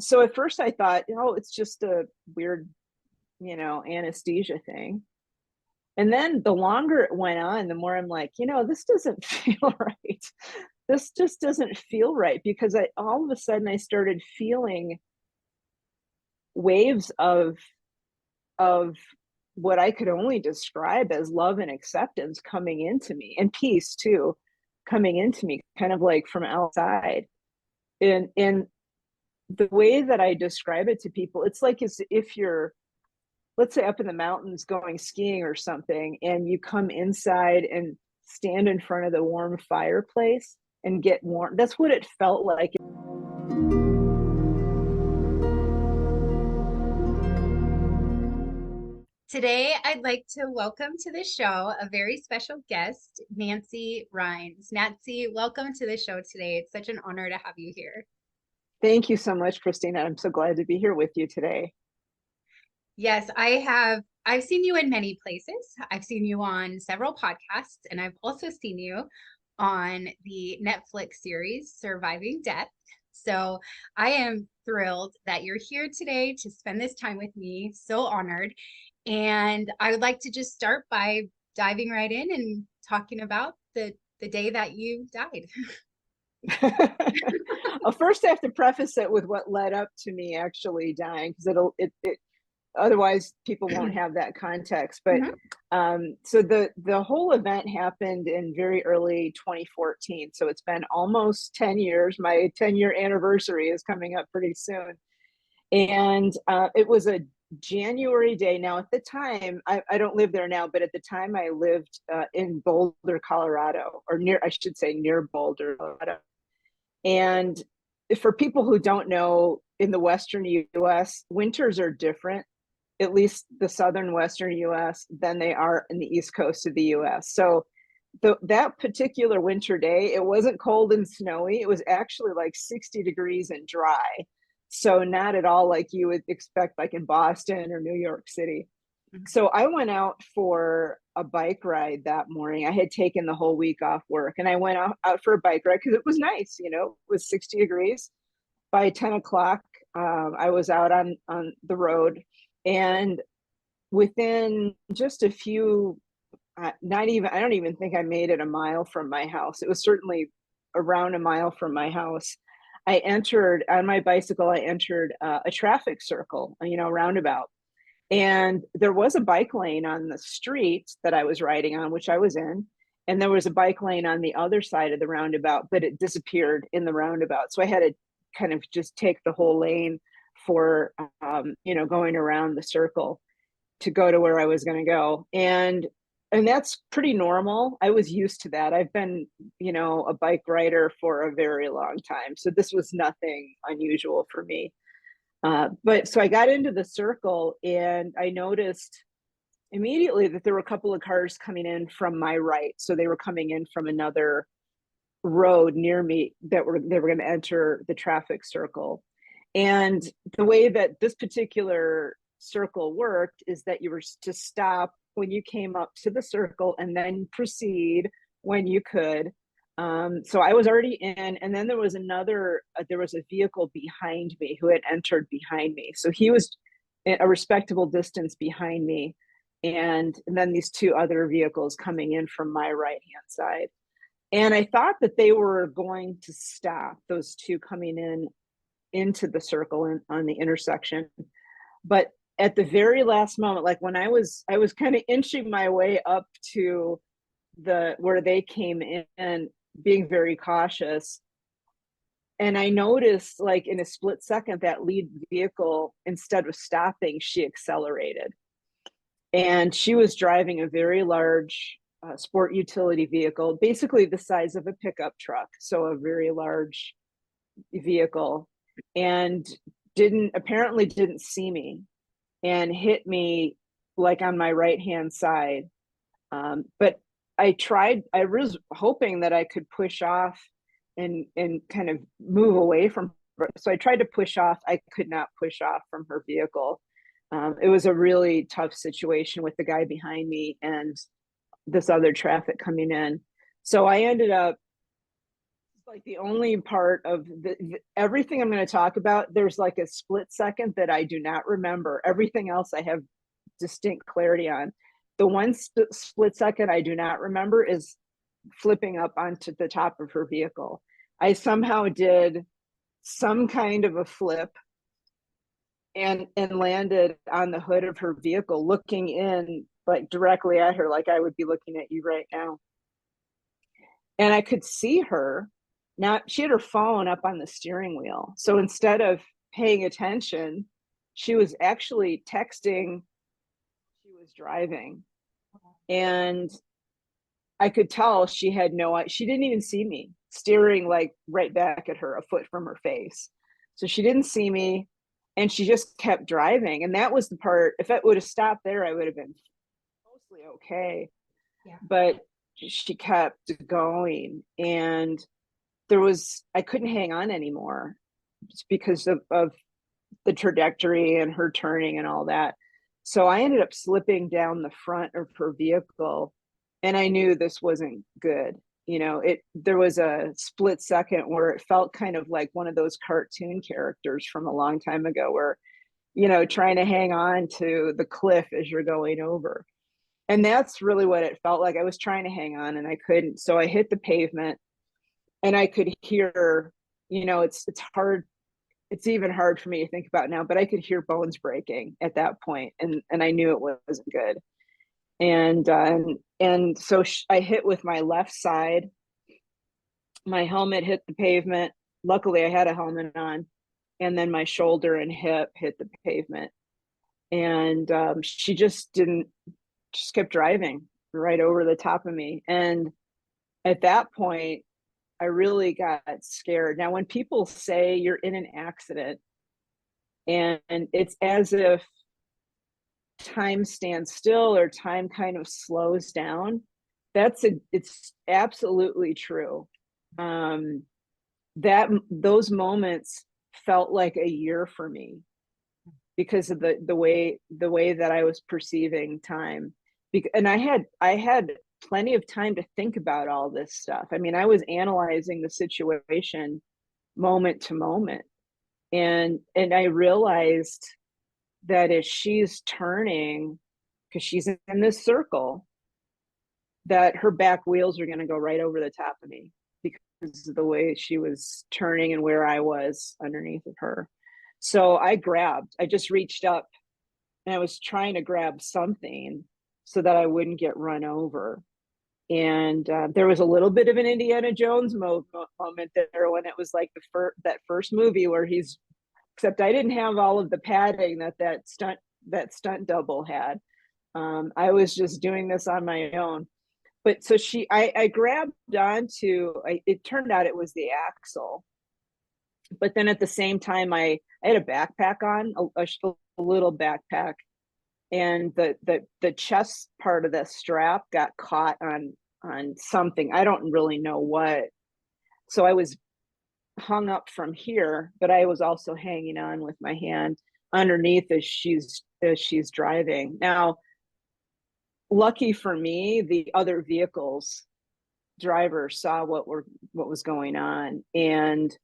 so at first I thought, oh, it's just a weird, anesthesia thing. And then the longer it went on, the more I'm like, this doesn't feel right. This just doesn't feel right, because all of a sudden I started feeling waves of what I could only describe as love and acceptance coming into me, and peace too, coming into me, kind of like from outside. And the way that I describe it to people, it's like as if you're, let's say, up in the mountains going skiing or something, and you come inside and stand in front of the warm fireplace and get warm. That's what it felt like. Today, I'd like to welcome to the show a very special guest, Nancy Rynes. Nancy, welcome to the show today. It's such an honor to have you here. Thank you so much, Christina. I'm so glad to be here with you today. Yes, I've seen you in many places. I've seen you on several podcasts, and I've also seen you on the Netflix series Surviving Death. So I am thrilled that you're here today to spend this time with me. So honored. And I would like to just start by diving right in and talking about the day that you died. Well, first I have to preface it with what led up to me actually dying, because otherwise people won't have that context. But so the whole event happened in very early 2014. So it's been almost 10 years. My 10-year anniversary is coming up pretty soon. And it was a January day. Now, at the time, I don't live there now, but at the time I lived in Boulder, Colorado, or I should say near Boulder, Colorado. And for people who don't know, in the Western US, winters are different, at least the Southern Western US, than they are in the East Coast of the US. So that particular winter day, it wasn't cold and snowy. It was actually like 60 degrees and dry. So not at all like you would expect, like in Boston or New York City. So I went out for a bike ride that morning. I had taken the whole week off work, and I went out for a bike ride because it was nice. It was 60 degrees. By 10 o'clock, I was out on the road, and within just a few, I don't even think I made it a mile from my house. It was certainly around a mile from my house. I entered on my bicycle, I entered a traffic circle, roundabout. And there was a bike lane on the street that I was riding on, which I was in. And there was a bike lane on the other side of the roundabout, but it disappeared in the roundabout. So I had to kind of just take the whole lane for, going around the circle to go to where I was going to go. And that's pretty normal. I was used to that. I've been, a bike rider for a very long time. So this was nothing unusual for me. But so I got into the circle, and I noticed immediately that there were a couple of cars coming in from my right. So they were coming in from another road near me they were going to enter the traffic circle. And the way that this particular circle worked is that you were to stop when you came up to the circle and then proceed when you could. So I was already in, and then there was a vehicle behind me who had entered behind me. So he was a respectable distance behind me. And then these two other vehicles coming in from my right-hand side. And I thought that they were going to stop, those two coming into the circle on the intersection. But at the very last moment, like when I was kind of inching my way up to where they came in, being very cautious. And I noticed, like in a split second, that lead vehicle, instead of stopping, she accelerated. And she was driving a very large sport utility vehicle, basically the size of a pickup truck. So a very large vehicle, and apparently didn't see me, and hit me like on my right-hand side. But I was hoping that I could push off and kind of move away from her. So I tried to push off. I could not push off from her vehicle. It was a really tough situation with the guy behind me and this other traffic coming in. So I ended up Like the only part of everything I'm going to talk about, there's like a split second that I do not remember. Everything else I have distinct clarity on. The one split second I do not remember is flipping up onto the top of her vehicle. I somehow did some kind of a flip and landed on the hood of her vehicle, looking in like directly at her, like I would be looking at you right now. And I could see her. Now she had her phone up on the steering wheel. So instead of paying attention, she was actually texting. She was driving. And I could tell she had she didn't even see me staring like right back at her, a foot from her face. So she didn't see me and she just kept driving. And that was the part, if it would have stopped there, I would have been mostly okay. Yeah. But she kept going and I couldn't hang on anymore just because of the trajectory and her turning and all that. So I ended up slipping down the front of her vehicle and I knew this wasn't good. You know, there was a split second where it felt kind of like one of those cartoon characters from a long time ago where, you know, trying to hang on to the cliff as you're going over. And that's really what it felt like. I was trying to hang on and I couldn't. So I hit the pavement and I could hear, you know, it's hard. It's even hard for me to think about now, but I could hear bones breaking at that point, and I knew it wasn't good. And so I hit with my left side. My helmet hit the pavement. Luckily, I had a helmet on, and then my shoulder and hip hit the pavement. And she just kept driving right over the top of me. And at that point, I really got scared. Now, when people say you're in an accident and it's as if time stands still or time kind of slows down, it's absolutely true. Those moments felt like a year for me because of the way that I was perceiving time. And I had plenty of time to think about all this stuff. I mean, I was analyzing the situation moment to moment. And I realized that as she's turning, because she's in this circle, that her back wheels are going to go right over the top of me because of the way she was turning and where I was underneath of her. So I just reached up and I was trying to grab something so that I wouldn't get run over. And there was a little bit of an Indiana Jones moment there when it was like that first movie where except I didn't have all of the padding that stunt double had. I was just doing this on my own. But so I grabbed onto, it turned out it was the axle. But then at the same time, I had a backpack on, a little backpack. And the chest part of the strap got caught on something. I don't really know what. So I was hung up from here, but I was also hanging on with my hand underneath as she's driving. Now, lucky for me, the other vehicles driver saw what was going on, and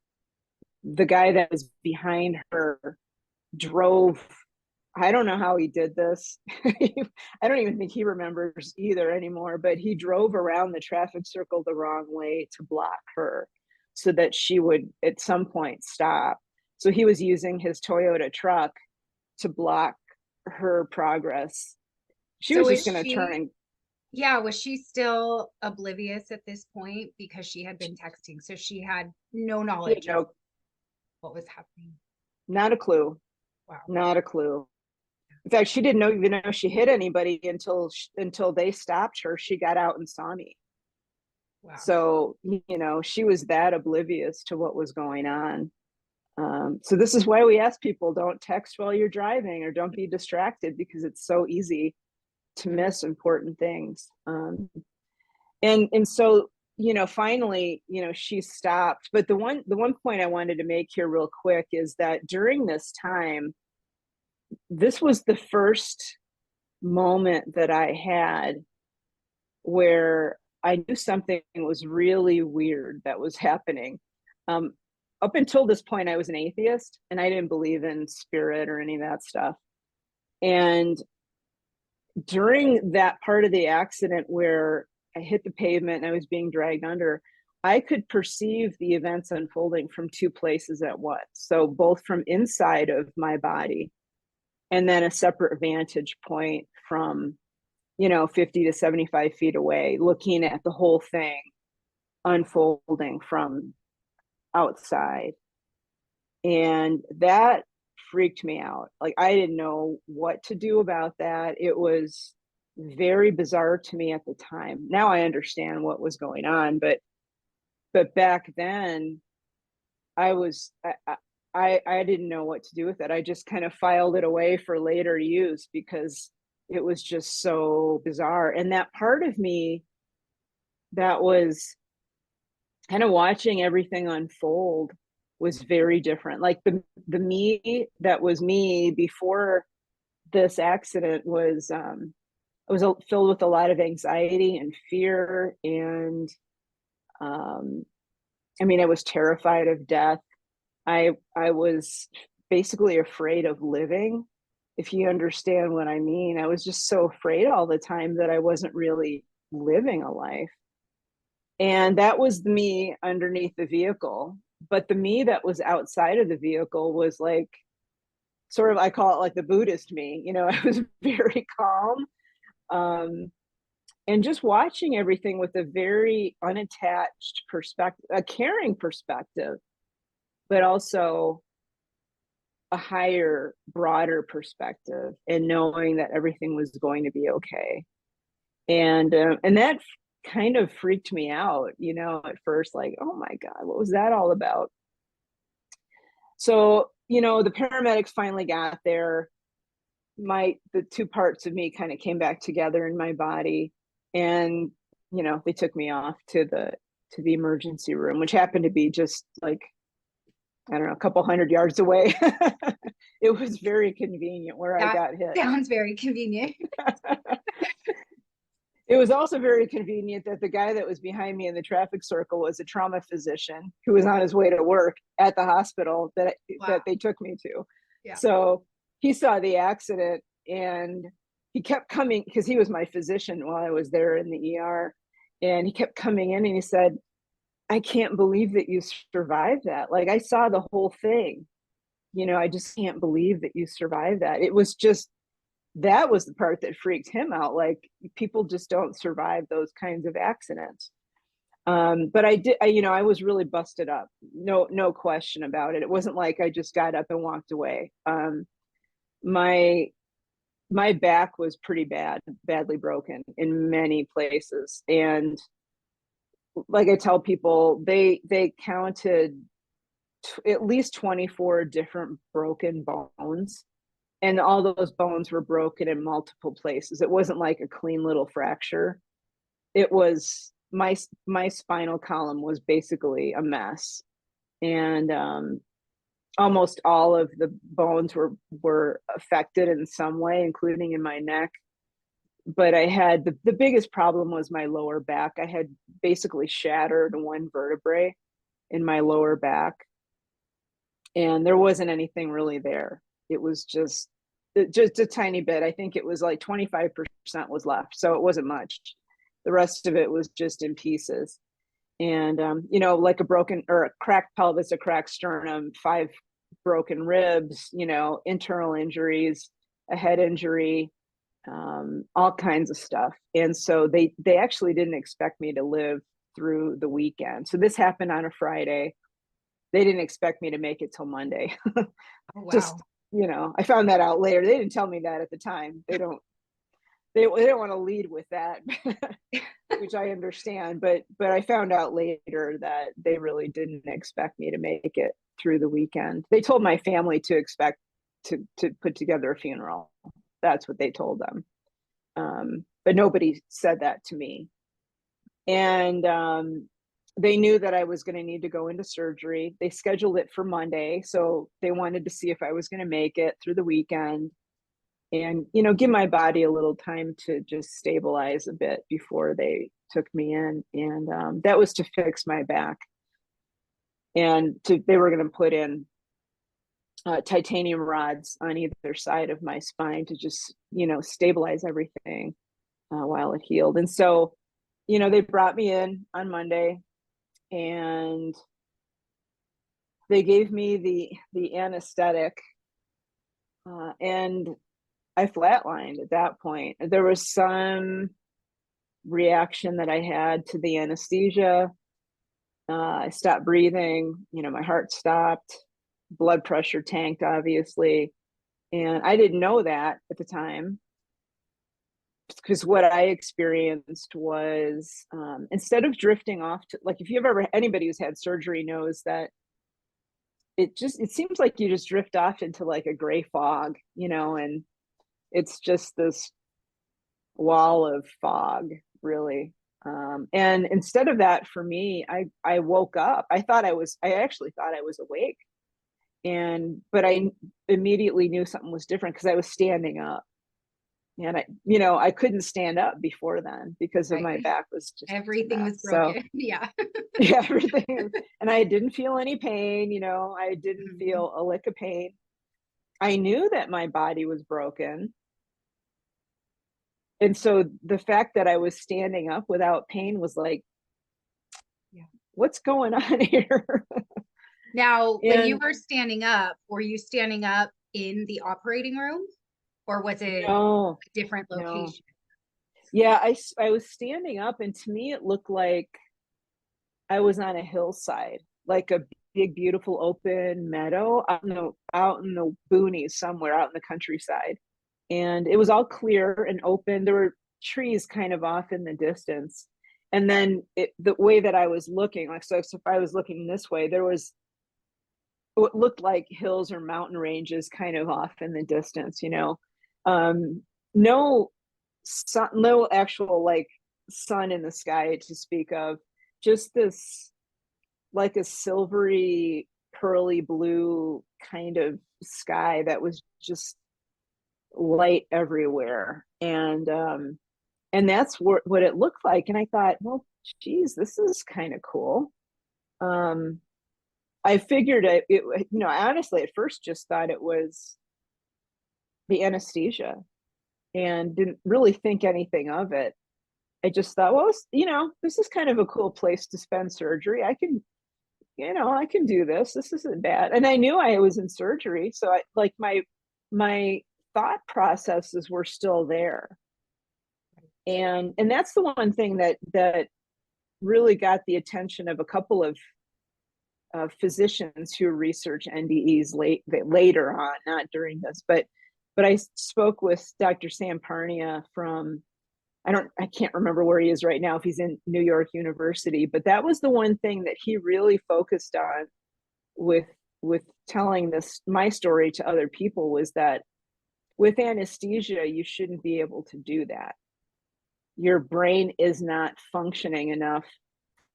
the guy that was behind her drove. I don't know how he did this. I don't even think he remembers either anymore, but he drove around the traffic circle the wrong way to block her so that she would at some point stop. So he was using his Toyota truck to block her progress. She was just going to turn and. Yeah, was she still oblivious at this point because she had been texting? So she had no knowledge of what was happening. Not a clue. Wow. Not a clue. In fact, she didn't even know she hit anybody until they stopped her. She got out and saw me. Wow. So, you know, she was that oblivious to what was going on. So this is why we ask people, don't text while you're driving or don't be distracted, because it's so easy to miss important things. And so, you know, finally, you know, she stopped. But the one point I wanted to make here real quick is that during this time, this was the first moment that I had where I knew something was really weird that was happening. Up until this point, I was an atheist and I didn't believe in spirit or any of that stuff. And during that part of the accident where I hit the pavement and I was being dragged under, I could perceive the events unfolding from two places at once. So both from inside of my body and then a separate vantage point from, 50 to 75 feet away, looking at the whole thing unfolding from outside. And that freaked me out. Like, I didn't know what to do about that. It was very bizarre to me at the time. Now I understand what was going on, but back then I didn't know what to do with it. I just kind of filed it away for later use because it was just so bizarre. And that part of me that was kind of watching everything unfold was very different. Like the me that was me before this accident was filled with a lot of anxiety and fear, and I was terrified of death. I was basically afraid of living, if you understand what I mean. I was just so afraid all the time that I wasn't really living a life. And that was the me underneath the vehicle. But the me that was outside of the vehicle was like, sort of, I call it like the Buddhist me. I was very calm, and just watching everything with a very unattached perspective, a caring perspective, but also a higher, broader perspective, and knowing that everything was going to be okay. And that kind of freaked me out, at first, like, oh my God, what was that all about? So, the paramedics finally got there. The two parts of me kind of came back together in my body, and, they took me off to the emergency room, which happened to be just like, I don't know, a couple 100 yards away. It was very convenient where I got hit. Sounds very convenient. It was also very convenient that the guy that was behind me in the traffic circle was a trauma physician who was on his way to work at the hospital that they took me to. Yeah. So he saw the accident and he kept coming, because he was my physician while I was there in the ER. And he kept coming in and he said, I can't believe that you survived that. Like, I saw the whole thing. I just can't believe that you survived that. It was just, that was the part that freaked him out. Like, people just don't survive those kinds of accidents. But I was really busted up. No question about it. It wasn't like I just got up and walked away. My back was pretty badly broken in many places. And like I tell people, they counted at least 24 different broken bones. And all those bones were broken in multiple places. It wasn't like a clean little fracture. It was, my spinal column was basically a mess. And almost all of the bones were affected in some way, including in my neck. But I had, the biggest problem was my lower back. I had basically shattered one vertebrae in my lower back. And there wasn't anything really there. It was just a tiny bit. I think it was like 25% was left. So it wasn't much. The rest of it was just in pieces. And, like a broken or a cracked pelvis, a cracked sternum, 5 broken ribs, internal injuries, a head injury, all kinds of stuff. And so they actually didn't expect me to live through the weekend. So this happened on a Friday. They didn't expect me to make it till Monday. Oh, wow. Just, I found that out later. They didn't tell me that at the time. They don't want to lead with that, which I understand. But I found out later that they really didn't expect me to make it through the weekend. They told my family to expect to put together a funeral. That's what they told them. But nobody said that to me. And they knew that I was going to need to go into surgery. They scheduled it for Monday. So they wanted to see if I was going to make it through the weekend. and, you know, give my body a little time to just stabilize a bit before they took me in. And that was to fix my back. And they were going to put in titanium rods on either side of my spine to just, you know, stabilize everything while it healed. And so, you know, they brought me in on Monday, and they gave me the anesthetic, and I flatlined at that point. There was some reaction that I had to the anesthesia. I stopped breathing, you know, my heart stopped, blood pressure tanked, obviously. And I didn't know that at the time, because what I experienced was instead of drifting off to, like, if you've ever, anybody who's had surgery knows that it seems like you just drift off into like a gray fog, you know, and it's just this wall of fog, really. And instead of that, for me, I woke up. I actually thought I was awake. But I immediately knew something was different because I was standing up. And I couldn't stand up before then because of my back was just everything was broken. So, yeah. Yeah, everything. And I didn't feel any pain, you know, I didn't feel a lick of pain. I knew that my body was broken. And so the fact that I was standing up without pain was like, yeah, what's going on here? Now, when you were standing up, were you standing up in the operating room, or was it a different location? No. Yeah, I was standing up, and to me, it looked like I was on a hillside, like a big, beautiful open meadow out in the boonies somewhere out in the countryside. And it was all clear and open. There were trees kind of off in the distance. And then the way that I was looking, like, so if I was looking this way, there was what looked like hills or mountain ranges kind of off in the distance, you know. No sun, no actual like sun in the sky to speak of, just this like a silvery, pearly blue kind of sky that was just light everywhere. And that's what it looked like. And I thought, well, geez, this is kind of cool. I figured it, you know, I honestly at first just thought it was the anesthesia and didn't really think anything of it. I just thought, well, you know, this is kind of a cool place to spend surgery. I can do this. This isn't bad. And I knew I was in surgery. So I like my thought processes were still there. And that's the one thing that really got the attention of a couple of physicians who research NDEs later on, not during this, but I spoke with Dr. Sam Parnia from, I can't remember where he is right now, if he's in New York University, but that was the one thing that he really focused on with telling my story to other people, was that with anesthesia, you shouldn't be able to do that. Your brain is not functioning enough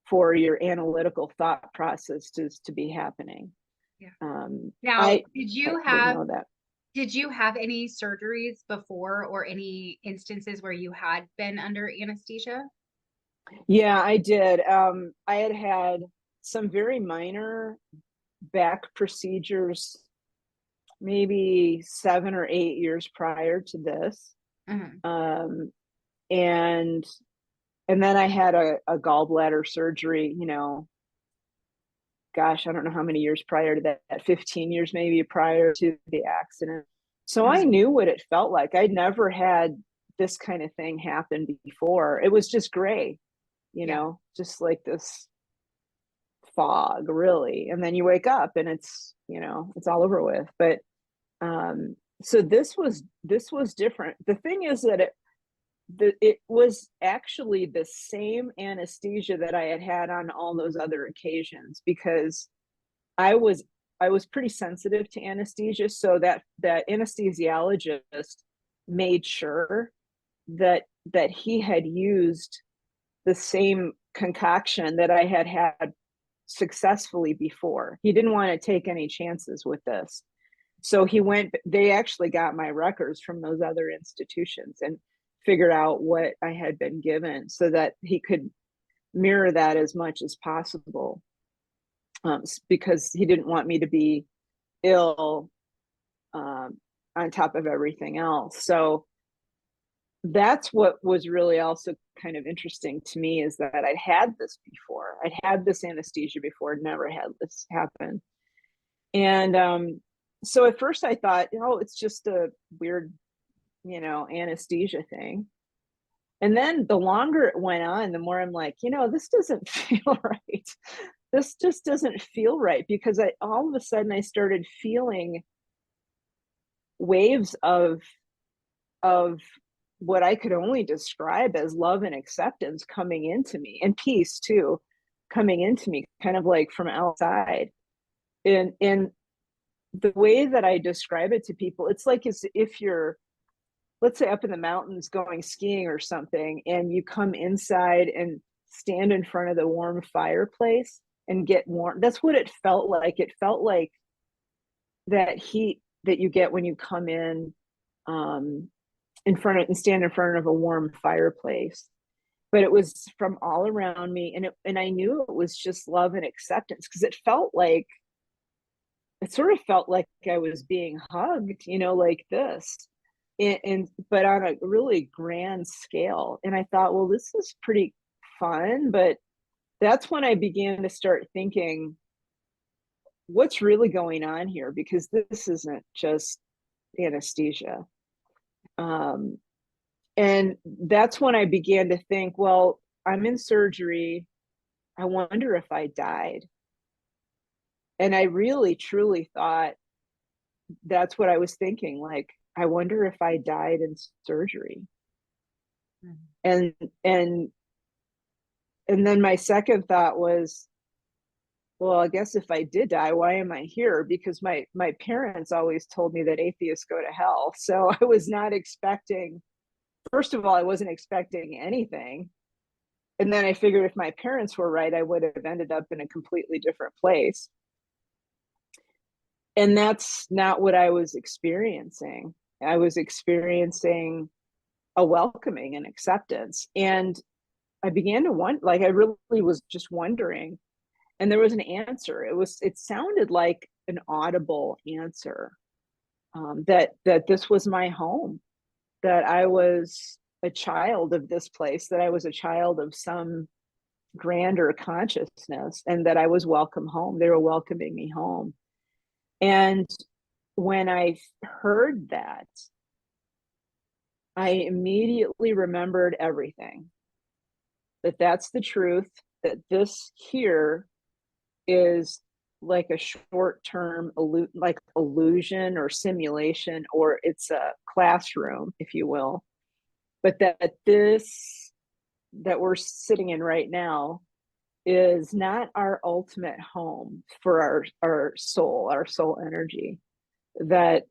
for your analytical thought process to be happening. Yeah. Now, did you have any surgeries before, or any instances where you had been under anesthesia? Yeah, I did. I had some very minor back procedures, maybe 7 or 8 years prior to this. And then I had a gallbladder surgery, you know, gosh, I don't know how many years prior to that, 15 years maybe prior to the accident. So I knew what it felt like. I'd never had this kind of thing happen before. It was just gray, you know, just like this fog, really. And then you wake up and it's, you know, it's all over with. But so this was different. The thing is that it was actually the same anesthesia that I had on all those other occasions, because I was pretty sensitive to anesthesia. So that anesthesiologist made sure that he had used the same concoction that I had successfully before. He didn't want to take any chances with this. So they actually got my records from those other institutions and figured out what I had been given so that he could mirror that as much as possible, because he didn't want me to be ill on top of everything else. So that's what was really also kind of interesting to me, is that I'd had this before. I'd had this anesthesia before, never had this happen. And so at first I thought, it's just a weird, anesthesia thing. And then the longer it went on, the more I'm like, this doesn't feel right. This just doesn't feel right, because all of a sudden I started feeling waves of what I could only describe as love and acceptance coming into me, and peace too, coming into me, kind of like from outside. And the way that I describe it to people, it's like as if you're, let's say, up in the mountains going skiing or something, and you come inside and stand in front of the warm fireplace and get warm. That's what it felt like. It felt like that heat that you get when you come in front of and stand in front of a warm fireplace. But it was from all around me, and I knew it was just love and acceptance, because it sort of felt like I was being hugged, like this, but on a really grand scale. And I thought, well, this is pretty fun. But that's when I began to start thinking, what's really going on here? Because this isn't just anesthesia. And that's when I began to think, well, I'm in surgery. I wonder if I died. And I really, truly thought that's what I was thinking. Like, I wonder if I died in surgery. And then my second thought was, well, I guess if I did die, why am I here? Because my parents always told me that atheists go to hell. So I was not expecting, first of all, I wasn't expecting anything. And then I figured if my parents were right, I would have ended up in a completely different place. And that's not what I was experiencing. I was experiencing a welcoming and acceptance. And I began to wonder, like, I really was just wondering. And there was an answer. It sounded like an audible answer, that this was my home, that I was a child of this place, that I was a child of some grander consciousness, and that I was welcome home. They were welcoming me home. And when I heard that, I immediately remembered everything. That's the truth, that this here is like a short-term illusion or simulation, or it's a classroom, if you will. But that we're sitting in right now is not our ultimate home for our soul energy, that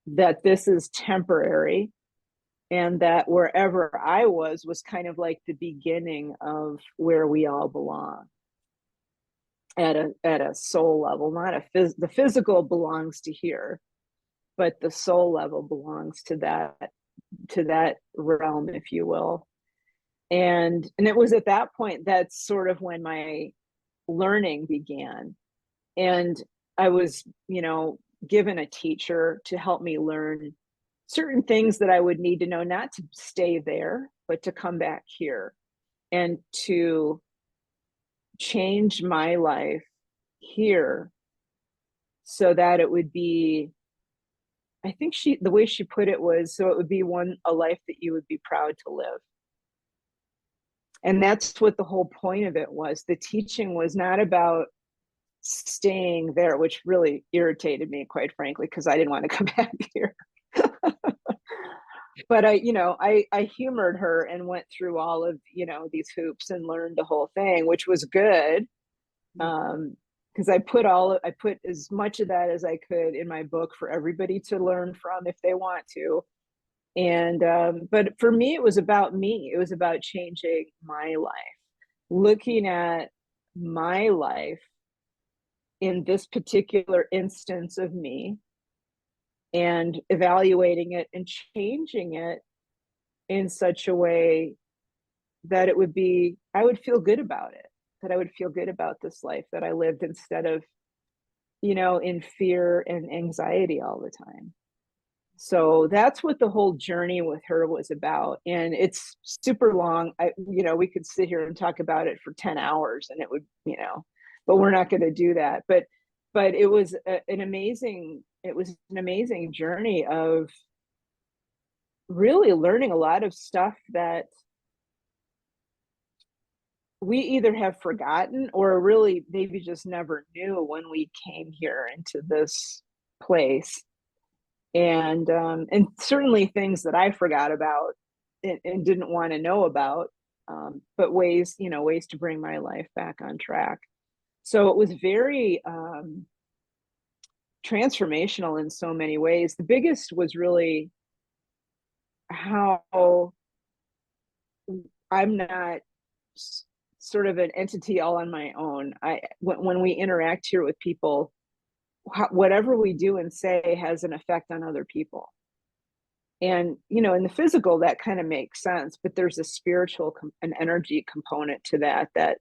this is temporary, and that wherever I was kind of like the beginning of where we all belong at a soul level. Not the physical belongs to here, but the soul level belongs to that realm, if you will. And it was at that point that's sort of when my learning began. And I was, given a teacher to help me learn certain things that I would need to know, not to stay there, but to come back here and to change my life here, so that it would be, I think the way she put it was, so it would be a life that you would be proud to live. And that's what the whole point of it was. The teaching was not about staying there, which really irritated me, quite frankly, because I didn't want to come back here. But I humored her and went through all of, these hoops and learned the whole thing, which was good. Because I put as much of that as I could in my book for everybody to learn from if they want to. And but for me, it was about me. It was about changing my life, looking at my life in this particular instance of me and evaluating it and changing it in such a way that I would feel good about it, that I would feel good about this life that I lived, instead of, in fear and anxiety all the time. So that's what the whole journey with her was about. And it's super long. We could sit here and talk about it for 10 hours and it would, but we're not going to do that. But it was an amazing journey of really learning a lot of stuff that we either have forgotten or really maybe just never knew when we came here into this place. And certainly things that I forgot about and didn't want to know about, but ways to bring my life back on track. So it was very transformational in so many ways. The biggest was really how I'm not sort of an entity all on my own. When we interact here with people, whatever we do and say has an effect on other people. And, in the physical, that kind of makes sense, but there's a spiritual, an energy component to that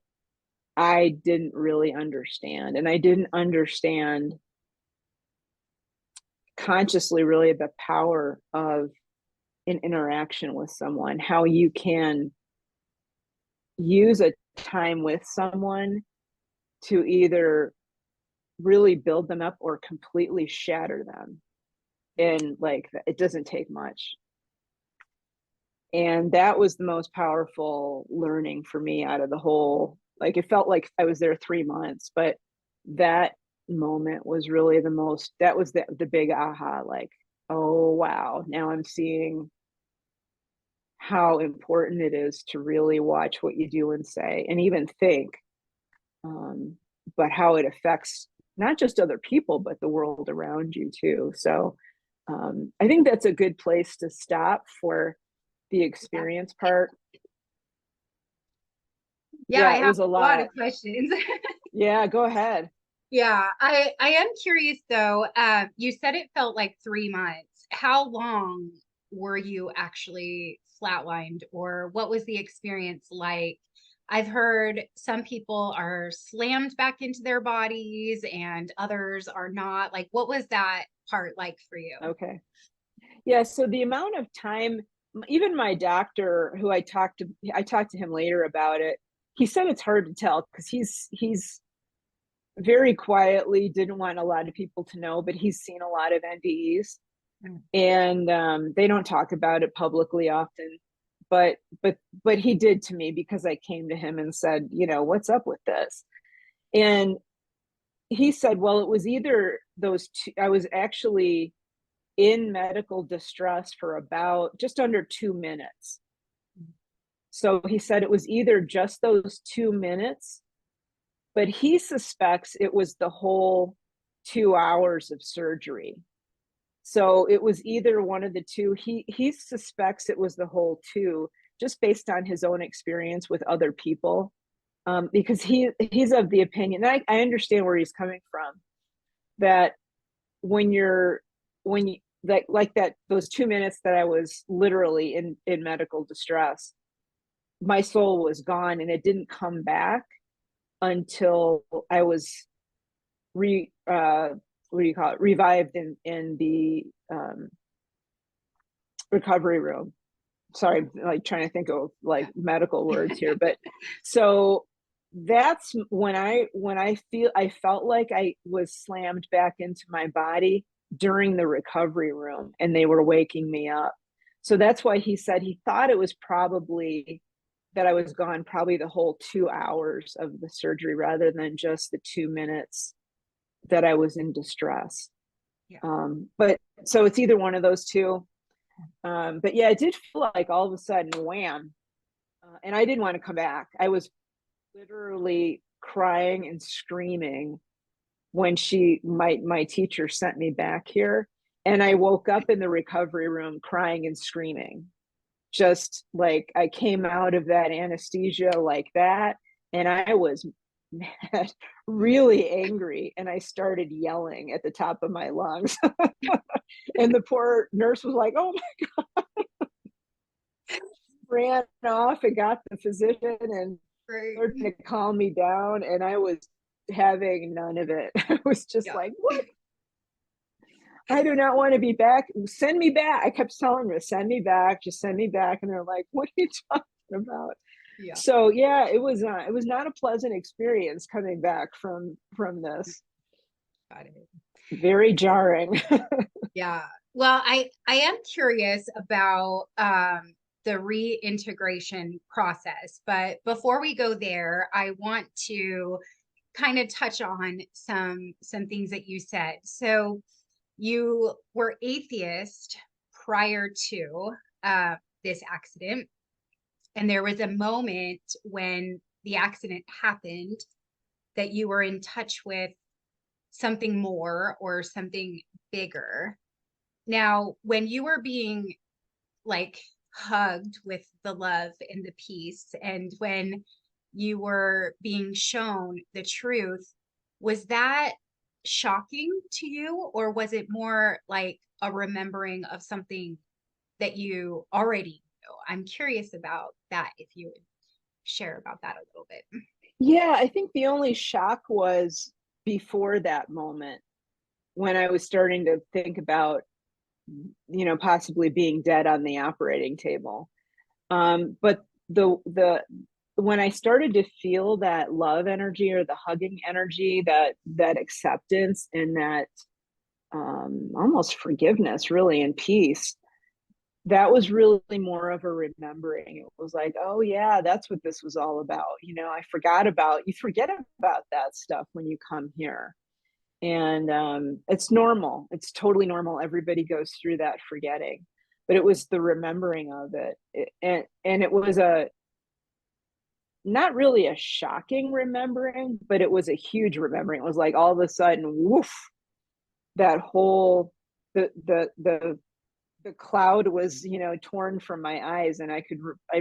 I didn't really understand. And I didn't understand consciously really the power of an interaction with someone, how you can use a time with someone to either really build them up or completely shatter them. And it doesn't take much. And that was the most powerful learning for me out of the whole, it felt like I was there 3 months, but that moment was really that was the big aha, oh, wow, now I'm seeing how important it is to really watch what you do and say and even think, but how it affects not just other people, but the world around you too. So I think that's a good place to stop for the experience part. Yeah, I have a lot of questions. Yeah, go ahead. Yeah, I am curious though. You said it felt like 3 months. How long were you actually flatlined, or what was the experience like? I've heard some people are slammed back into their bodies and others are not. What was that part like for you? Okay. Yeah, so the amount of time, even my doctor, who I talked to him later about it, he said it's hard to tell because he's very quietly didn't want a lot of people to know, but he's seen a lot of NDEs, and they don't talk about it publicly often. But he did to me, because I came to him and said, what's up with this? And he said, well, it was either those two. I was actually in medical distress for about just under 2 minutes. So he said it was either just those 2 minutes, but he suspects it was the whole 2 hours of surgery. So it was either one of the two. He suspects it was the whole 2, just based on his own experience with other people, because he's of the opinion, and I understand where he's coming from, that when you like that, those 2 minutes that I was literally in medical distress, my soul was gone and it didn't come back until I was revived in the recovery room. Sorry, trying to think of medical words here, but so that's when I felt like I was slammed back into my body during the recovery room, and they were waking me up. So that's why he said he thought it was probably that I was gone probably the whole 2 hours of the surgery, rather than just the 2 minutes that I was in distress. Yeah. But so it's either one of those two. But yeah, it did feel like all of a sudden, wham. And I didn't want to come back. I was literally crying and screaming when my teacher sent me back here. And I woke up in the recovery room crying and screaming. Just I came out of that anesthesia like that. And I was mad, really angry, and I started yelling at the top of my lungs. And the poor nurse was like, "Oh my," ran off and got the physician and Right. started to calm me down. And I was having none of it. I was just like, "What? I do not want to be back. Send me back." I kept telling her, "Send me back, just send me back." And they're like, "What are you talking about?" Yeah. So yeah, it was not a pleasant experience coming back from this. Got it. Very jarring. Yeah. Well, I am curious about the reintegration process, but before we go there, I want to kind of touch on some things that you said. So you were atheist prior to this accident, and there was a moment when the accident happened that you were in touch with something more or something bigger. Now, when you were being like hugged with the love and the peace, and when you were being shown the truth, was that shocking to you, or was it more like a remembering of something that you already knew? I'm curious about that, if you would share about that a little bit. Yeah, I think the only shock was before that moment when I was starting to think about, possibly being dead on the operating table. But the when I started to feel that love energy or the hugging energy, that acceptance and that almost forgiveness, really, and peace, that was really more of a remembering. It was like, oh yeah, that's what this was all about. I forgot about, you forget about that stuff when you come here. And it's normal. It's totally normal. Everybody goes through that forgetting, but it was the remembering of it. And it was not really a shocking remembering, but it was a huge remembering. It was like all of a sudden, woof, that whole, the cloud was, torn from my eyes, and I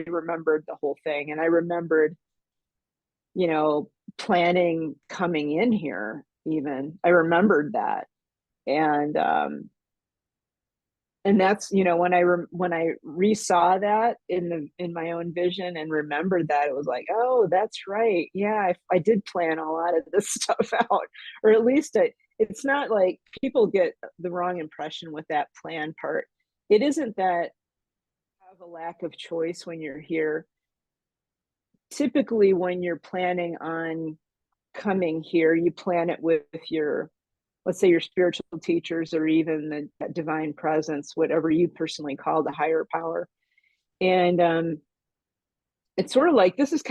remembered the whole thing. And I remembered, planning coming in here. Even I remembered that. And that's, when I resaw that in my own vision and remembered that, it was like, oh, that's right, yeah, I did plan a lot of this stuff out. Or at least it's not like people get the wrong impression with that plan part. It isn't that you have a lack of choice when you're here. Typically, when you're planning on coming here, you plan it with your, let's say, your spiritual teachers, or even the divine presence, whatever you personally call the higher power. And it's sort of like, it's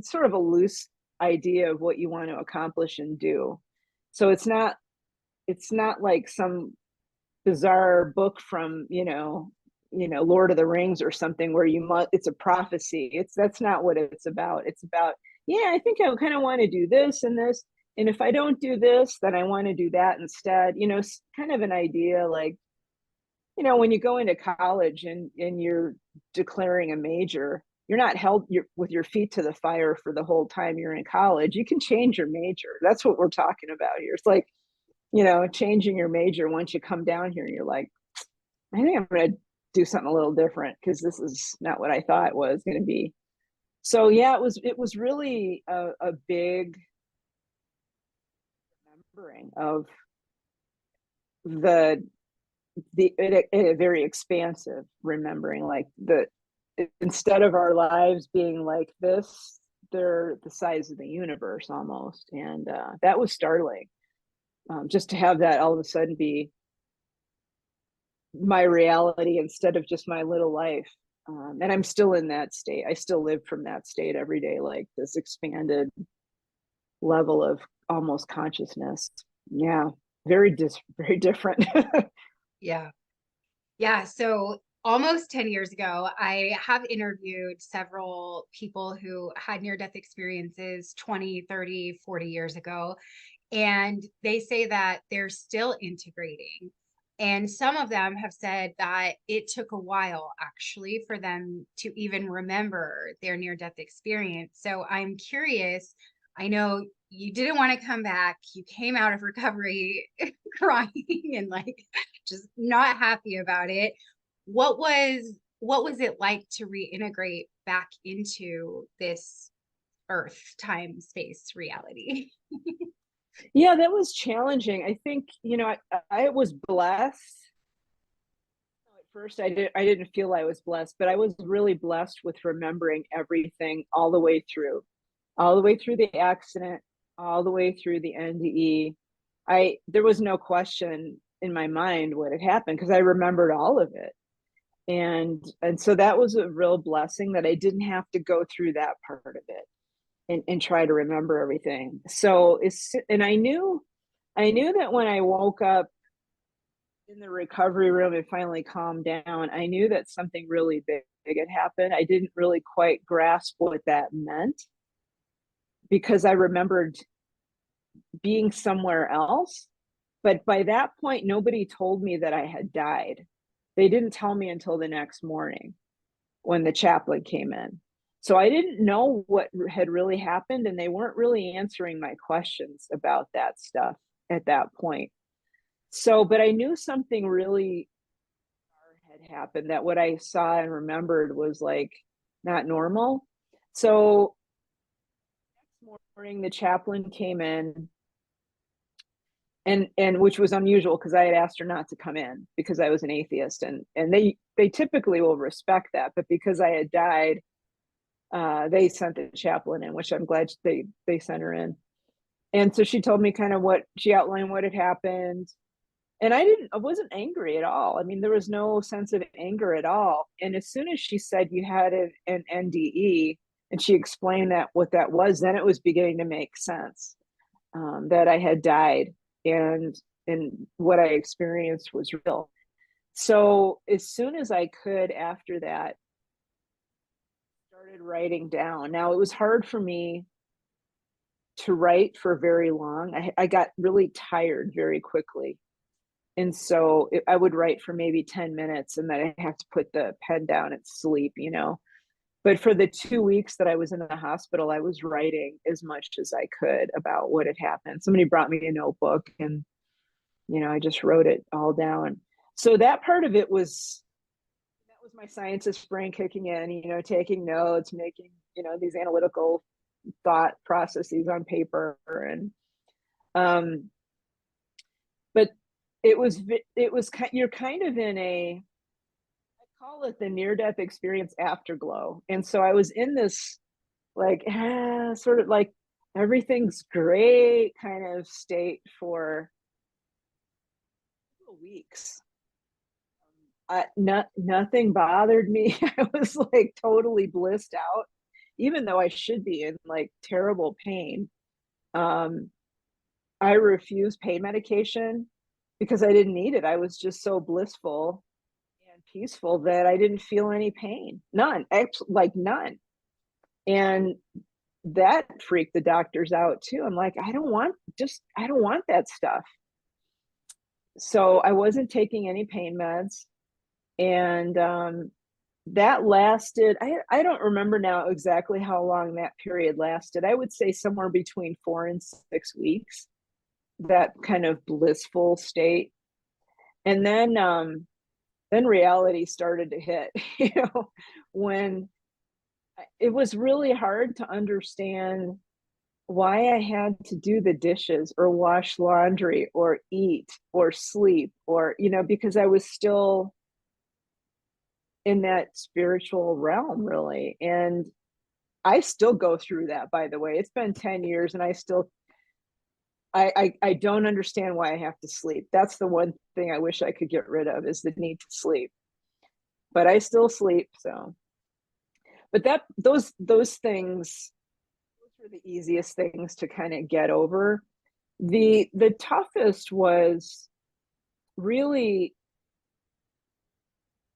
sort of a loose idea of what you want to accomplish and do. So it's not like some bizarre book from, Lord of the Rings or something, where it's a prophecy. That's not what it's about. It's about, yeah, I think I kind of want to do this and this. And if I don't do this, then I want to do that instead. Kind of an idea like, when you go into college and you're declaring a major, you're not held with your feet to the fire for the whole time you're in college. You can change your major. That's what we're talking about here. It's like, changing your major once you come down here. You're like, I think I'm going to do something a little different, because this is not what I thought it was going to be. So yeah, it was really a big remembering of a very expansive remembering, like instead of our lives being like this, they're the size of the universe almost. And that was startling, just to have that all of a sudden be my reality instead of just my little life. And I'm still in that state. I still live from that state every day, like this expanded level of almost consciousness. Yeah, very different. Yeah. Yeah. So almost 10 years ago, I have interviewed several people who had near-death experiences 20, 30, 40 years ago. And they say that they're still integrating. And some of them have said that it took a while actually for them to even remember their near-death experience. So I'm curious, I know you didn't want to come back. You came out of recovery crying and like just not happy about it. What was it like to reintegrate back into this earth, time, space reality? Yeah, that was challenging. I think, I was blessed. At first, I didn't feel I was blessed, but I was really blessed with remembering everything all the way through the accident, all the way through the NDE. There was no question in my mind what had happened because I remembered all of it. And so that was a real blessing that I didn't have to go through that part of it and try to remember everything. So and I knew that when I woke up in the recovery room and finally calmed down, I knew that something really big had happened. I didn't really quite grasp what that meant because I remembered being somewhere else. But by that point, nobody told me that I had died. They didn't tell me until the next morning when the chaplain came in. So I didn't know what had really happened, and they weren't really answering my questions about that stuff at that point. So, but I knew something really had happened, that what I saw and remembered was like not normal. So next morning, the chaplain came in, and which was unusual because I had asked her not to come in because I was an atheist, and they typically will respect that, but because I had died, they sent the chaplain in, which I'm glad they sent her in. And so she told me kind of she outlined what had happened, and I wasn't angry at all. I mean, there was no sense of anger at all. And as soon as she said you had an NDE, and she explained what that was, then it was beginning to make sense, that I had died. And what I experienced was real. So as soon as I could after that, started writing down. Now, it was hard for me to write for very long. I got really tired very quickly. And so I would write for maybe 10 minutes and then I have to put the pen down and sleep, But for the 2 weeks that I was in the hospital, I was writing as much as I could about what had happened. Somebody brought me a notebook and, I just wrote it all down. So that part of it was my scientist brain kicking in, taking notes, making, these analytical thought processes on paper. And, but you're kind of in I call it the near-death experience afterglow. And so I was in this like, sort of like everything's great kind of state for weeks. Nothing bothered me. I was like totally blissed out, even though I should be in like terrible pain. I refused pain medication because I didn't need it. I was just so blissful and peaceful that I didn't feel any pain. None, like none. And that freaked the doctors out too. I'm like, I don't want that stuff. So I wasn't taking any pain meds. And that lasted, I don't remember now exactly how long that period lasted. I would say somewhere between 4 and 6 weeks, that kind of blissful state. And then reality started to hit, when it was really hard to understand why I had to do the dishes or wash laundry or eat or sleep or, because I was still in that spiritual realm, really. And I still go through that, by the way. It's been 10 years and I don't understand why I have to sleep. That's the one thing I wish I could get rid of, is the need to sleep. But I still sleep. So, but those things, those were the easiest things to kind of get over. The toughest was really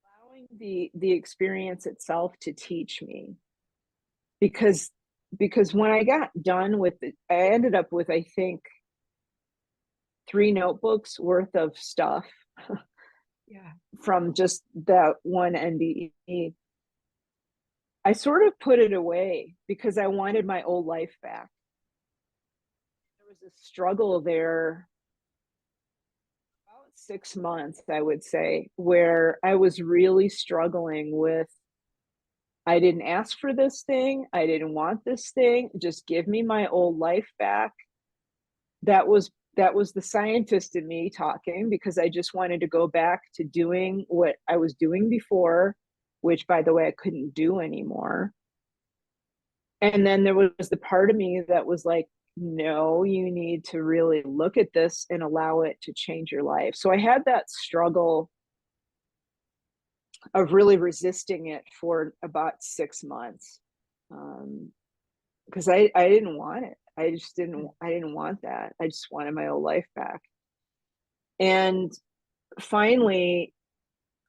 allowing the experience itself to teach me, because when I got done with it, I ended up with, I think, 3 notebooks worth of stuff. Yeah. From just that one NDE. I sort of put it away because I wanted my old life back. a struggle there, about 6 months, I would say, where I was really struggling with, I didn't ask for this thing. I didn't want this thing. Just give me my old life back. That was the scientist in me talking, because I just wanted to go back to doing what I was doing before, which, by the way, I couldn't do anymore. And then there was the part of me that was like, no, you need to really look at this and allow it to change your life. So I had that struggle of really resisting it for about 6 months, because I didn't want it. I didn't want that. I just wanted my old life back. And finally,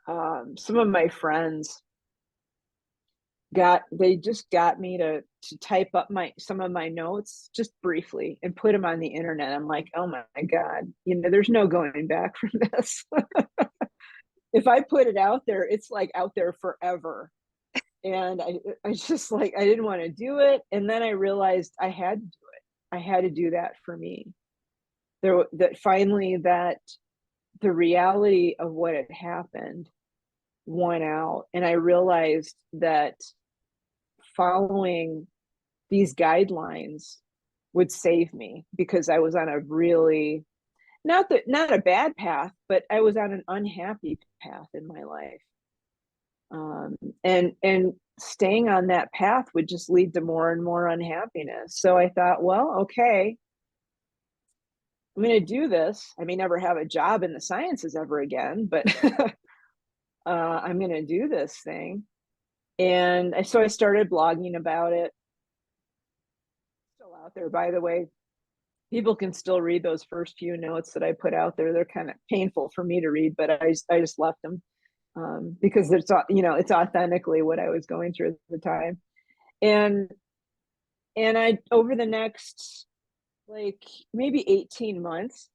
some of my friends got me to type up some of my notes just briefly and put them on the internet. I'm like, oh my God, there's no going back from this. If I put it out there, it's like out there forever. And I just like, I didn't want to do it. And then I realized I had to do it. I had to do that for me. Finally, the reality of what had happened won out. And I realized that following these guidelines would save me, because I was on a really, not a bad path, but I was on an unhappy path in my life. And staying on that path would just lead to more and more unhappiness. So I thought, well, okay, I'm going to do this. I may never have a job in the sciences ever again, but I'm going to do this thing. And so I started blogging about it. Still out there, by the way. People can still read those first few notes that I put out there. They're kind of painful for me to read, but I just left them. Because it's authentically what I was going through at the time. And I, over the next like maybe 18 months,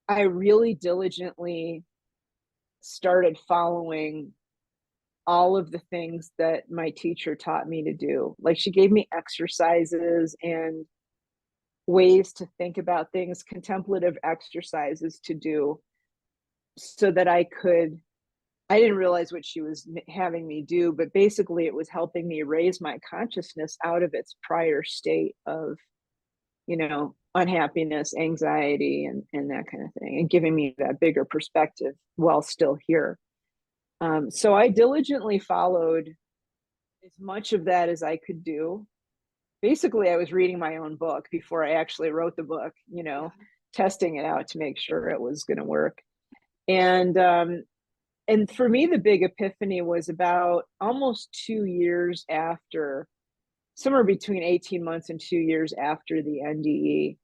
I really diligently started following all of the things that my teacher taught me to do. Like, she gave me exercises and ways to think about things, contemplative exercises to do, so that I didn't realize what she was having me do, but basically it was helping me raise my consciousness out of its prior state of, unhappiness, anxiety, and that kind of thing, and giving me that bigger perspective while still here. So I diligently followed as much of that as I could do. Basically, I was reading my own book before I actually wrote the book, testing it out to make sure it was going to work. And for me, the big epiphany was about almost 2 years after, somewhere between 18 months and 2 years after the NDE.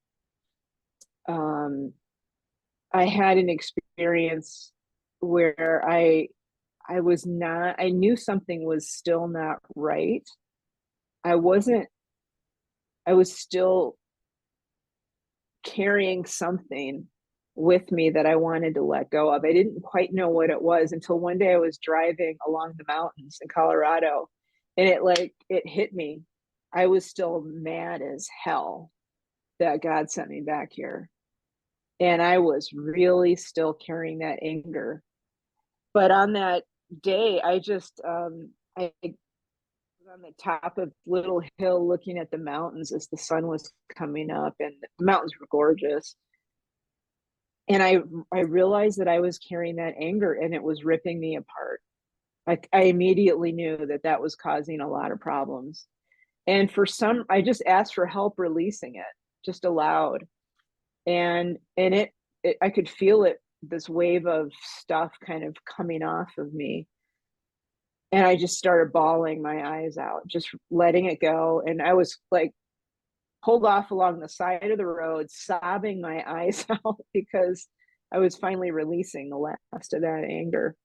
I had an experience where I knew something was still not right. I was still carrying something with me that I wanted to let go of. I didn't quite know what it was until one day I was driving along the mountains in Colorado, and it hit me. I was still mad as hell that God sent me back here. And I was really still carrying that anger. But on that day, I just, I was on the top of a little hill looking at the mountains as the sun was coming up, and the mountains were gorgeous. And I realized that I was carrying that anger, and it was ripping me apart. I immediately knew that was causing a lot of problems. And I just asked for help releasing it, just aloud. And I could feel it, this wave of stuff kind of coming off of me. And I just started bawling my eyes out, just letting it go. And I was like pulled off along the side of the road, sobbing my eyes out, because I was finally releasing the last of that anger.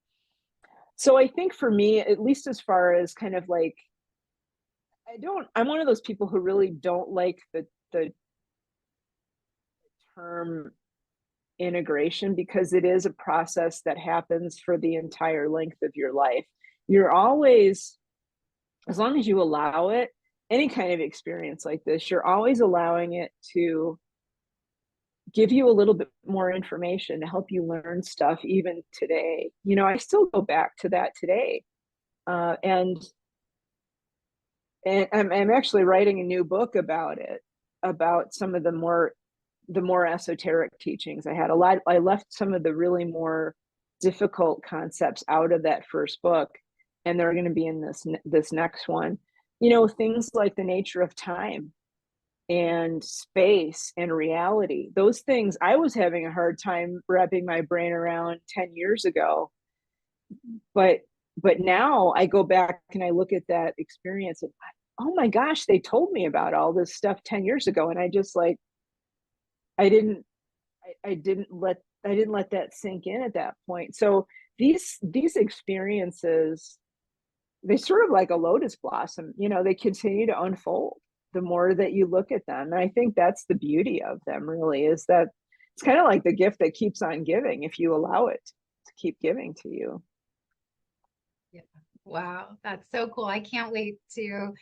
So I think for me, at least as far as kind of like, I'm one of those people who really don't like the term integration, because it is a process that happens for the entire length of your life. You're always, as long as you allow it, any kind of experience like this, you're always allowing it to give you a little bit more information to help you learn stuff even today. You know, I still go back to that today. And I'm actually writing a new book about it, about some of the more esoteric teachings. I left some of the really more difficult concepts out of that first book, and they're going to be in this next one. You know, things like the nature of time and space and reality. Those things I was having a hard time wrapping my brain around 10 years ago. But now I go back and I look at that experience and, oh my gosh, they told me about all this stuff 10 years ago. And I just like, I didn't let that sink in at that point. So these experiences, they sort of like a lotus blossom, you know, they continue to unfold the more that you look at them. And I think that's the beauty of them, really, is that it's kind of like the gift that keeps on giving if you allow it to keep giving to you. Yeah. Wow, that's so cool. I can't wait to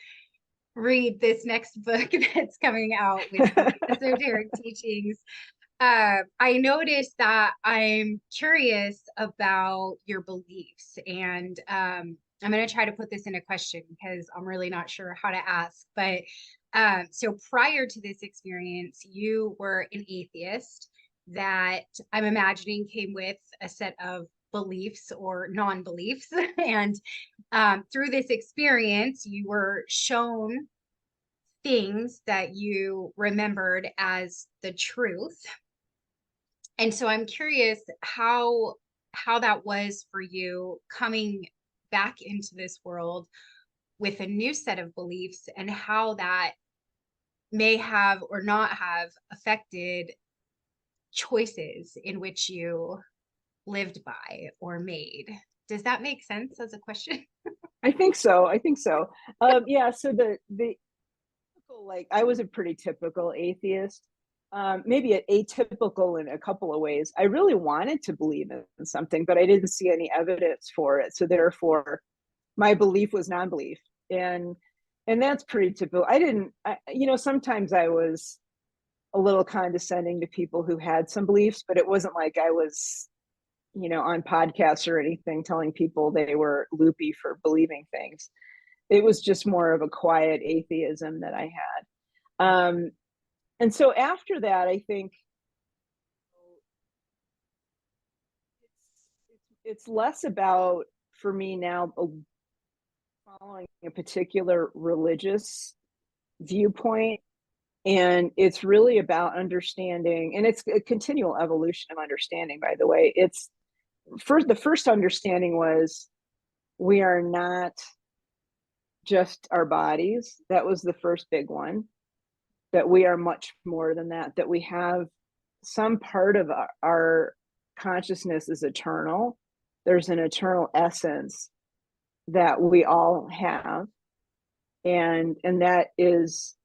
read this next book that's coming out with esoteric teachings. I noticed that I'm curious about your beliefs, and I'm going to try to put this in a question because I'm really not sure how to ask. But so prior to this experience, you were an atheist that I'm imagining came with a set of beliefs or non-beliefs. And through this experience, you were shown things that you remembered as the truth. And so I'm curious how that was for you coming back into this world with a new set of beliefs, and how that may have or not have affected choices in which you lived by or made. Does that make sense as a question? I think so. Yeah. So the like, I was a pretty typical atheist, maybe atypical in a couple of ways. I really wanted to believe in something, but I didn't see any evidence for it. So therefore, my belief was non-belief, and that's pretty typical. You know, sometimes I was a little condescending to people who had some beliefs, but it wasn't like I was, you know, on podcasts or anything telling people they were loopy for believing things. It was just more of a quiet atheism that I had. And so after that, I think it's less about, for me now, following a particular religious viewpoint. And it's really about understanding, and it's a continual evolution of understanding, by the way. The first understanding was we are not just our bodies. That was the first big one, that we are much more than that, that we have some part of our consciousness is eternal. There's an eternal essence that we all have, and that is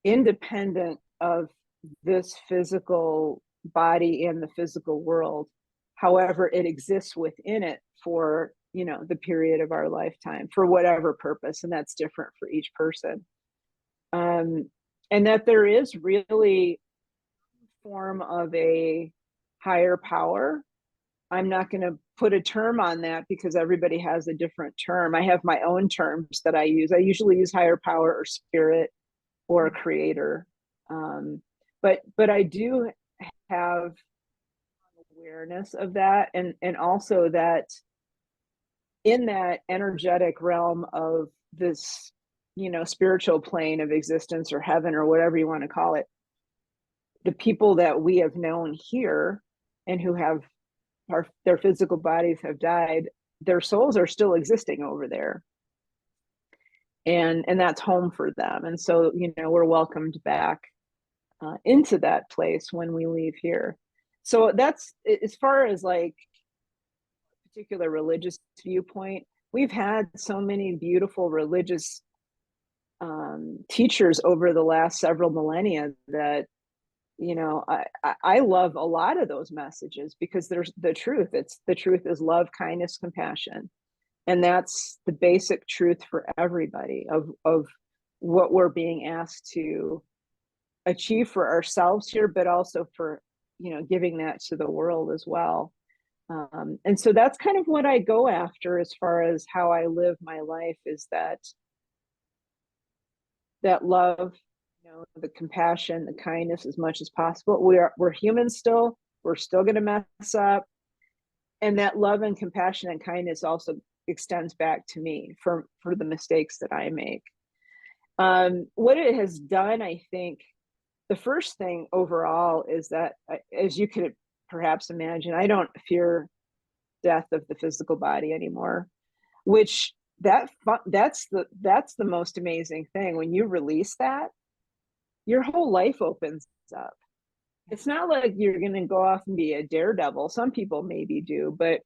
independent of this physical body and the physical world. However, it exists within it for, you know, the period of our lifetime for whatever purpose, and that's different for each person. And that there is really a form of a higher power. I'm not going to put a term on that because everybody has a different term. I have my own terms that I use. I usually use higher power or spirit or a creator. But I do have awareness of that, and also that in that energetic realm of this, you know, spiritual plane of existence or heaven or whatever you want to call it, the people that we have known here and who have their physical bodies have died, their souls are still existing over there, and that's home for them. And so, you know, we're welcomed back into that place when we leave here. So that's, as far as like particular religious viewpoint, we've had so many beautiful religious teachers over the last several millennia that, you know, I love a lot of those messages, because there's the truth. The truth is love, kindness, compassion. And that's the basic truth for everybody of what we're being asked to achieve for ourselves here, but also for, giving that to the world as well. And so that's kind of what I go after as far as how I live my life, is that love, the compassion, the kindness as much as possible. We're humans still. We're still going to mess up. And that love and compassion and kindness also extends back to me for the mistakes that I make. What it has done, I think, the first thing overall is that, as you could perhaps imagine, I don't fear death of the physical body anymore, which that's the most amazing thing. When you release that, your whole life opens up. It's not like you're going to go off and be a daredevil. Some people maybe do, but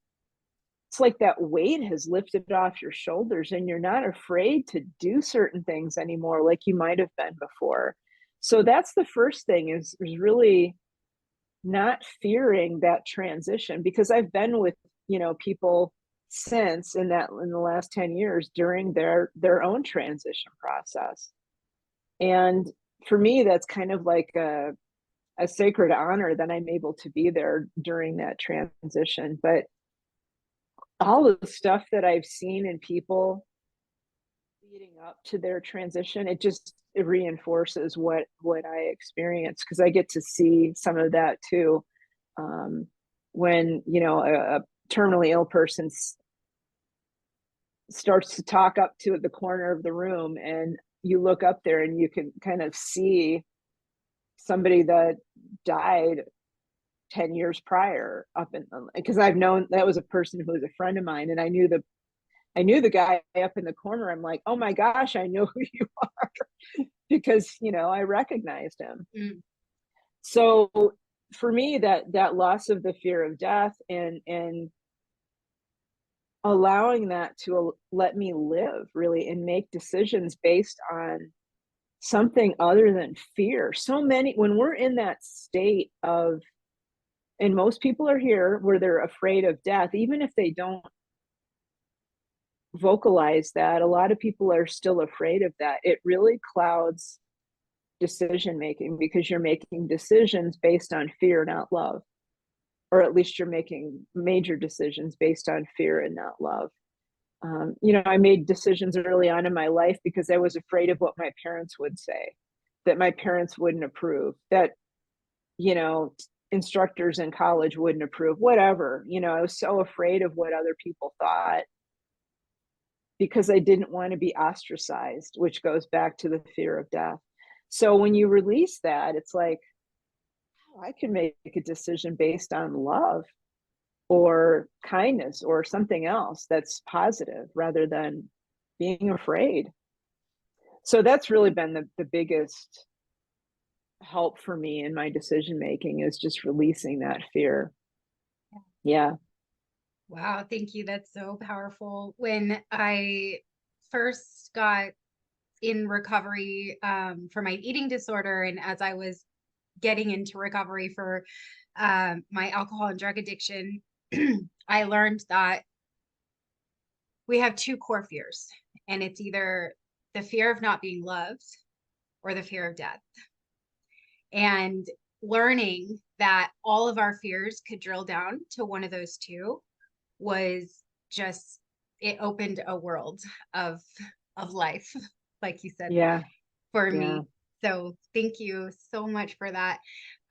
it's like that weight has lifted off your shoulders and you're not afraid to do certain things anymore like you might have been before. So that's the first thing, is really not fearing that transition, because I've been with, people since in the last 10 years during their own transition process. And for me, that's kind of like a sacred honor that I'm able to be there during that transition. But all of the stuff that I've seen in people leading up to their transition, it reinforces what I experienced, because I get to see some of that too. When, a terminally ill person starts to talk up to the corner of the room, and you look up there and you can kind of see somebody that died 10 years prior, because I've known that was a person who was a friend of mine, and I knew the guy up in the corner. I'm like, oh my gosh, I know who you are, because I recognized him. Mm. So for me, that loss of the fear of death and allowing that to let me live really and make decisions based on something other than fear. So many, when we're in that state of, and most people are here where they're afraid of death, even if they don't vocalize that, a lot of people are still afraid of that. It really clouds decision making, because you're making decisions based on fear, not love. Or at least you're making major decisions based on fear and not love. I made decisions early on in my life because I was afraid of what my parents would say, that my parents wouldn't approve, that, instructors in college wouldn't approve, whatever. I was so afraid of what other people thought, because I didn't want to be ostracized, which goes back to the fear of death. So when you release that, it's like, I can make a decision based on love or kindness or something else that's positive, rather than being afraid. So that's really been the biggest help for me in my decision making, is just releasing that fear. Yeah. Wow, thank you. That's so powerful. When I first got in recovery for my eating disorder, and as I was getting into recovery for my alcohol and drug addiction, I learned that we have two core fears, and it's either the fear of not being loved or the fear of death. And learning that all of our fears could drill down to one of those two was just, it opened a world of life, like you said, for me. So thank you so much for that.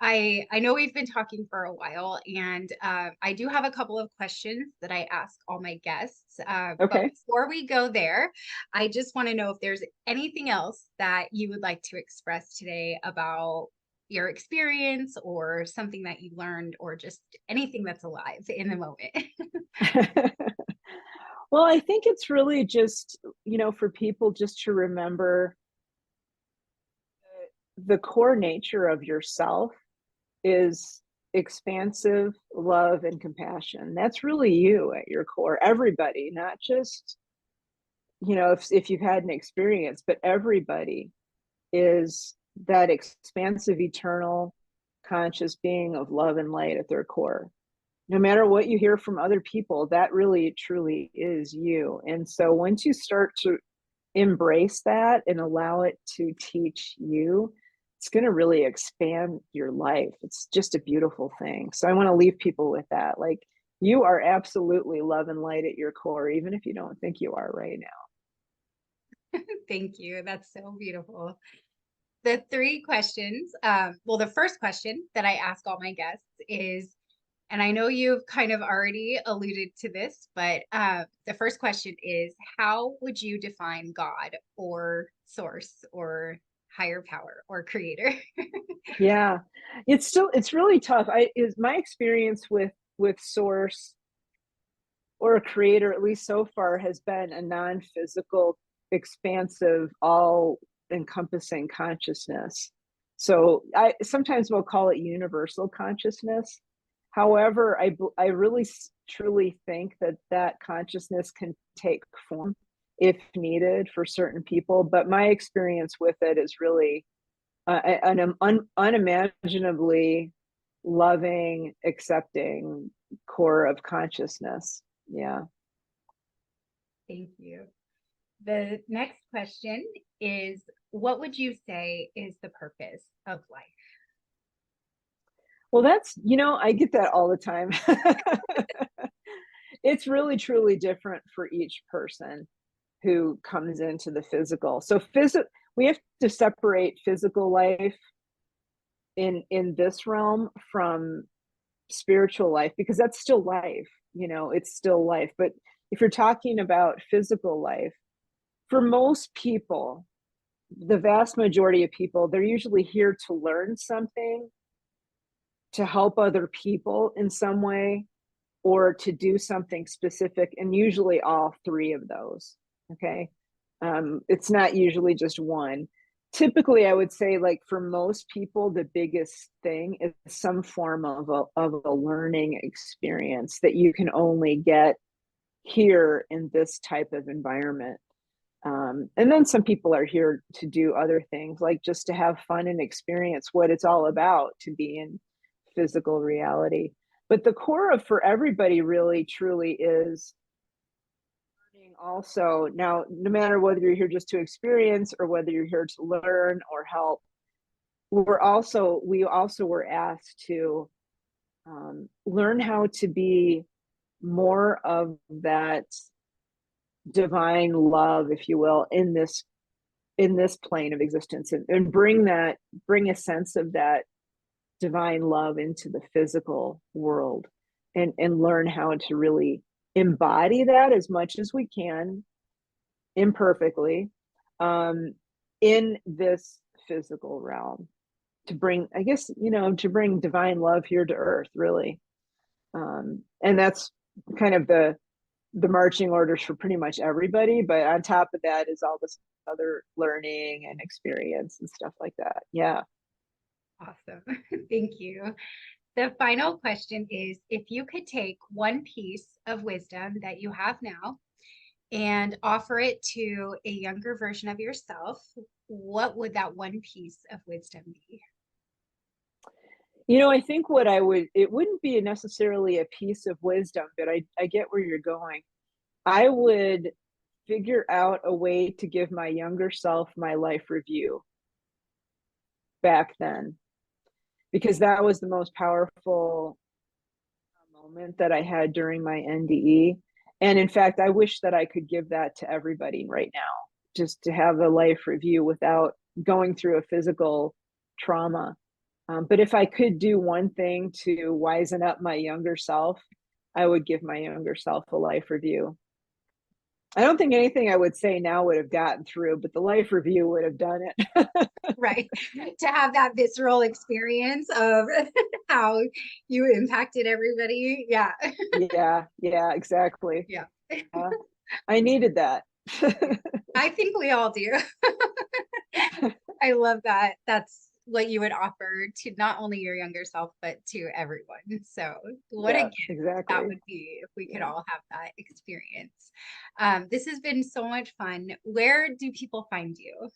I know we've been talking for a while, and I do have a couple of questions that I ask all my guests. Okay. But before we go there, I just want to know if there's anything else that you would like to express today about your experience, or something that you learned, or just anything that's alive in the moment. Well, I think it's really just, for people just to remember the core nature of yourself is expansive love and compassion. That's really you at your core. Everybody, not just, if you've had an experience, but everybody is that expansive, eternal, conscious being of love and light at their core. No matter what you hear from other people, that really truly is you. And so once you start to embrace that and allow it to teach you, it's going to really expand your life. It's just a beautiful thing. So I want to leave people with that. Like, you are absolutely love and light at your core, even if you don't think you are right now. Thank you. That's so beautiful. The three questions, well, the first question that I ask all my guests is, and I know you've kind of already alluded to this, but the first question is, how would you define God or source or higher power or creator? Yeah, it's really tough. My experience with source or a creator, at least so far, has been a non-physical, expansive, all encompassing consciousness. So I sometimes will call it universal consciousness. However, I really truly think that consciousness can take form if needed for certain people. But my experience with it is really an unimaginably loving, accepting core of consciousness. Yeah. Thank you. The next question is, what would you say is the purpose of life? Well, I get that all the time. It's really, truly different for each person who comes into the physical. So we have to separate physical life in this realm from spiritual life, because that's still life, it's still life. But if you're talking about physical life, for most people, the vast majority of people, they're usually here to learn something, to help other people in some way, or to do something specific, and usually all three of those. Okay. It's not usually just one. Typically, I would say, like, for most people, the biggest thing is some form of a learning experience that you can only get here in this type of environment. And then some people are here to do other things, like just to have fun and experience what it's all about to be in physical reality. But the core of, for everybody, really truly is learning also. Now, no matter whether you're here just to experience or whether you're here to learn or help, we also were asked to learn how to be more of that divine love, if you will, in this plane of existence, and bring a sense of that divine love into the physical world, and learn how to really embody that as much as we can, imperfectly, in this physical realm, to bring, I guess, to bring divine love here to earth, really. And that's kind of the marching orders for pretty much everybody. But on top of that is all this other learning and experience and stuff like that. Yeah. Awesome. Thank you. The final question is, if you could take one piece of wisdom that you have now and offer it to a younger version of yourself, what would that one piece of wisdom be? I think it wouldn't be necessarily a piece of wisdom, but I get where you're going. I would figure out a way to give my younger self my life review back then, because that was the most powerful moment that I had during my NDE. And in fact, I wish that I could give that to everybody right now, just to have a life review without going through a physical trauma. But if I could do one thing to wisen up my younger self, I would give my younger self a life review. I don't think anything I would say now would have gotten through, but the life review would have done it. Right. To have that visceral experience of how you impacted everybody. Yeah. Yeah, exactly. Yeah. I needed that. I think we all do. I love that. That's what you would offer to not only your younger self, but to everyone. So what a gift exactly. that would be if we could all have that experience. This has been so much fun. Where do people find you?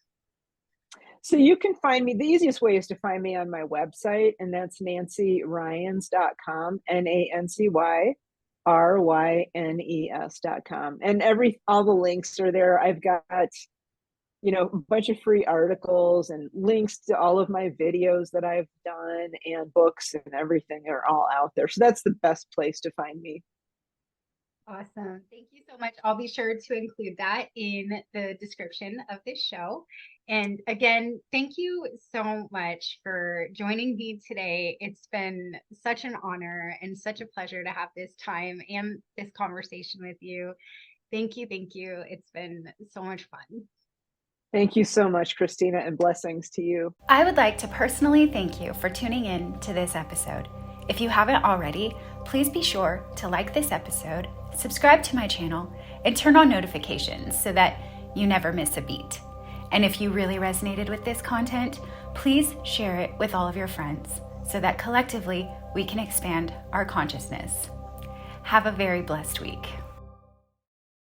So you can find me, the easiest way is to find me on my website, and that's nancyrynes.com, NancyRynes.com. And all the links are there. I've got a bunch of free articles and links to all of my videos that I've done and books and everything are all out there. So that's the best place to find me. Awesome. Thank you so much. I'll be sure to include that in the description of this show. And again, thank you so much for joining me today. It's been such an honor and such a pleasure to have this time and this conversation with you. Thank you. Thank you. It's been so much fun. Thank you so much, Christina, and blessings to you. I would like to personally thank you for tuning in to this episode. If you haven't already, please be sure to like this episode, subscribe to my channel, and turn on notifications so that you never miss a beat. And if you really resonated with this content, please share it with all of your friends so that collectively we can expand our consciousness. Have a very blessed week.